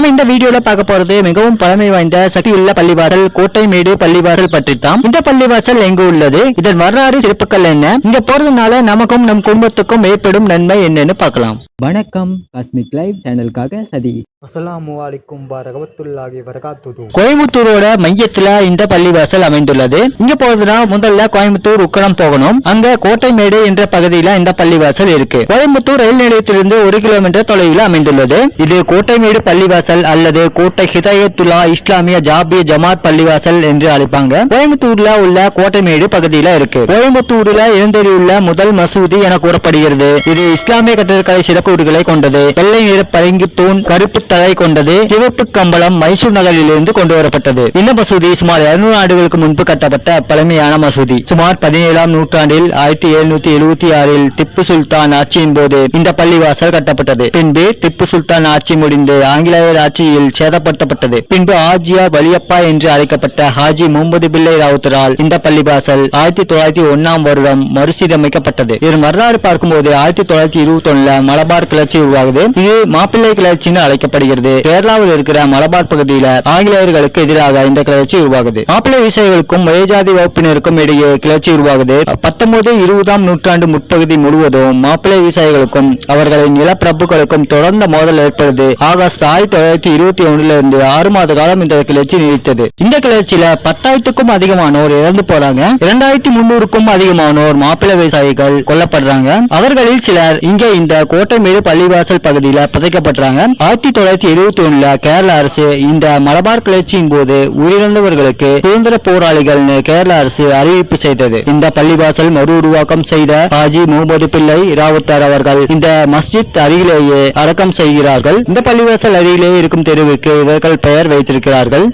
நாம இந்த வீடியோல பார்க்க போறது மிகவும் பழமை வாய்ந்த சக்தியுள்ள பள்ளிவாசல் கோட்டைமேடு பள்ளிவாசல் பற்றி தான். இந்த பள்ளிவாசல் எங்கு உள்ளது, இதன் வரலாறு சிறப்புகள் என்ன, இங்க போறதுனால நமக்கும் நம் குடும்பத்துக்கும் ஏற்படும் நன்மை என்னன்னு பார்க்கலாம். வணக்கம், காஸ்மிக் லைவ் சேனலுக்காக சதீஷ். அஸ்ஸலாமு அலைக்கும் வரஹ்மத்துல்லாஹி வபரகாத்துஹு. கோயம்புத்தூரோட மையத்துல இந்த பள்ளிவாசல் அமைந்துள்ளது. இங்க போறதுனா முதல்ல கோயம்புத்தூர் உக்கடம் போகணும். அங்க கோட்டைமேடு என்ற பகுதியில இந்த பள்ளிவாசல் இருக்கு. கோயம்புத்தூர் ரயில் நிலையத்திலிருந்து 1 கிலோமீட்டர் தொலைவில் அமைந்துள்ளது. இது கோட்டைமேடு பள்ளிவாசல் அல்லது கோட்டை ஹிதாயத்துல்லா இஸ்லாமிய ஜாபிய ஜமாத் பள்ளிவாசல் என்று அழைப்பாங்க. கோயம்புத்தூர்ல உள்ள கோட்டைமேடு பகுதியில இருக்கு. கோயம்புத்தூர்ல எழுந்தறியுள்ள முதல் மசூதி என கூறப்படுகிறது. இது இஸ்லாமிய கட்டிடக்கலை சிறப்புகளை கொண்டது. வெள்ளை நிற பளிங்கு தூண், கருப்பு தலை கொண்டது. சிவப்பு கம்பளம் மைசூர் நகரிலிருந்து கொண்டு வரப்பட்டது. இந்த மசூதி சுமார் 200 ஆண்டுகளுக்கு முன்பு கட்டப்பட்ட பழமையான மசூதி. சுமார் 17ஆம் நூற்றாண்டில் 1776இல் திப்பு சுல்தான் ஆட்சியின் போது இந்த பள்ளிவாசல் கட்டப்பட்டது. பின்பு திப்பு சுல்தான் ஆட்சி முடிந்து ஆங்கிலேயர் ஆட்சியில் சேதப்படுத்தப்பட்டது. பின்பு ஆஜியா வலியப்பா என்று அழைக்கப்பட்ட ஹாஜி முகமது பிள்ளை ராவுத்தரால் இந்த பள்ளிவாசல் 1901ஆம் வருடம் மறுசீரமைக்கப்பட்டது. இதன் வரலாறு பார்க்கும்போது 1921 மலபார் கிளர்ச்சி உருவாகுது. இது மாப்பிள்ளை கிளர்ச்சின்னு அழைக்கப்படுகிறது. கேரளாவில் இருக்கிற மலபார் பகுதியில ஆங்கிலேயர்களுக்கு எதிராக இந்த கிளர்ச்சி உருவாகுது. மாப்பிள்ளை விவசாயிகளுக்கும் மேஜாதி வகுப்பினருக்கும் இடையே கிளர்ச்சி உருவாகுது. 19, 20ஆம் நூற்றாண்டு முற்பகுதி முழுவதும் மாப்பிள்ளை விவசாயிகளுக்கும் அவர்களின் நிலப்பிரபுக்களுக்கும் தொடர்ந்த மோதல் ஏற்படுது. ஆகஸ்ட் 1921 இருந்து 6 மாத காலம் இந்த கிளர்ச்சி நீடித்தது. இந்த கிளர்ச்சியில 10,000க்கும் அதிகமானோர் இறந்து போறாங்க. 2300க்கும் அதிகமானோர் மாப்பிள்ளை விவசாயிகள் கொல்லப்படுறாங்க. அவர்களில் சிலர் இங்கே இந்த கோட்டைமேடு பள்ளிவாசல் பகுதியில புதைக்கப்படுறாங்க. 1971 கேரள அரசு இந்த மலபார் கிளர்ச்சியின் போது உயிரிழந்தவர்களுக்கு சுதந்திர போராளிகள் கேரள அரசு அறிவிப்பு செய்தது. இந்த பள்ளிவாசல் மறு உருவாக்கம் செய்த ஹாஜி முகமது பிள்ளை ராவுத்தர் அவர்கள் இந்த மஸ்ஜித் அருகிலேயே அடக்கம் செய்கிறார்கள். இந்த பள்ளிவாசல் அருகிலே இருக்கும் தெருவுக்கு இவர்கள் பெயர் வைத்திருக்கிறார்கள்.